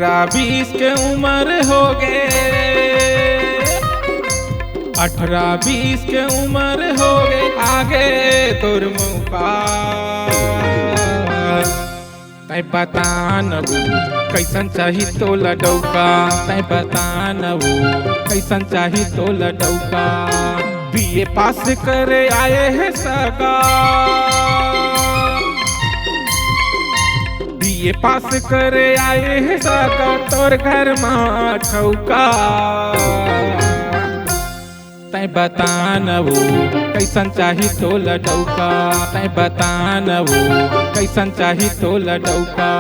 18-20 के उम्र हो गए, 18-20 के उम्र हो गए, आगे तोर मौका तै बता नबू कैसन चाही तो लडौका, तै बता नबू कैसन चाही तो लडौका। बीए पास करे आए है सगा, बीए पास करे आए है सगा, तोर घर में ठौका तै बता नबू कैसन चाही तो लडौका, तै बता नबू कैसन चाही तो लडौका।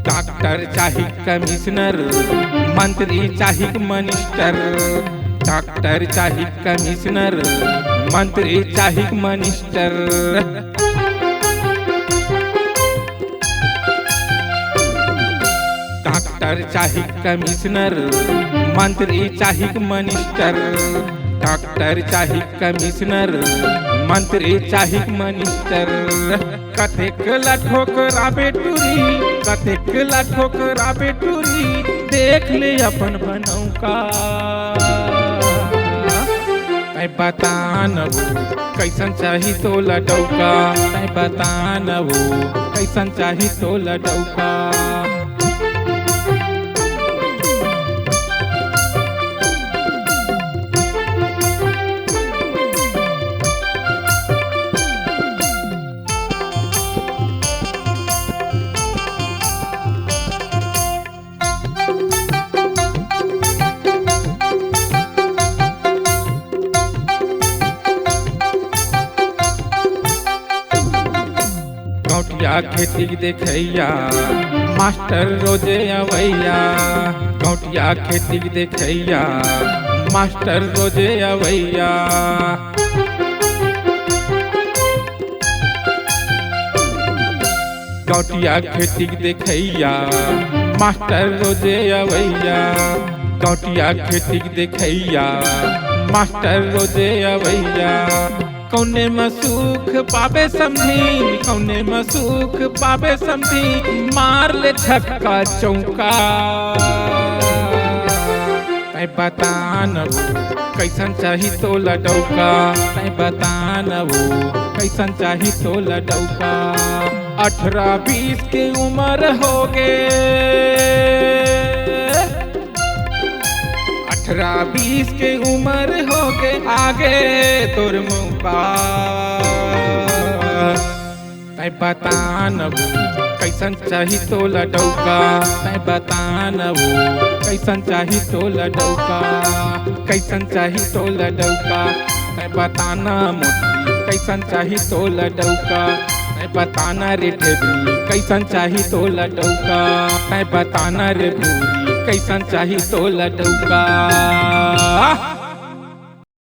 डॉक्टर चाही कमिश्नर, मंत्री चाही मिनिस्टर, डॉक्टर चाही कमिश्नर, मंत्री चाही मिनिस्टर। डॉक्टर चाही कमिश्नर, मंत्री चाही मिनिस्टर, डॉक्टर चाही कमिश्नर, मंत्री चाही मिनिस्टर। कतेक ला ठोकरा बेटूरी, कतेक ला ठोकरा बेटूरी, देख ले अपन बनौका तै बता नबू कैसन चाही तो लडौका, तै बता नबू कैसन चाही तो लडौका। गौटिया खेती देखैया मास्टर रोजे अवैया, गौटिया खेती देखैया मास्टर रोजे अवैया। गौटिया खेती देखैया मास्टर रोजे अवैया, गौटिया खेती देखैया मास्टर रोजे अवैया। कौने में सुख पावे समझी, कौने में सुख पावे समझी, मार ले छक्का चौका तै बता नबू कैसन चाही तो लडौका, तै बता नबू कैसन चाही तो लडौका। 18-20 के उम्र हो गए, 18-20 के उम्र हो गए, आगे तोर मौका तै बता नबू कैसन चाही तो लडौका, तै बता नबू कैसन चाही तो लडौका, कैसन चाही तो लडौका। तै बताना मोती कैसन चाही तो लडौका, तै बताना रे ढेबरी कैसन चाही तो लडौका, तै बताना रे भूरी कैसन चाही तो लडौका।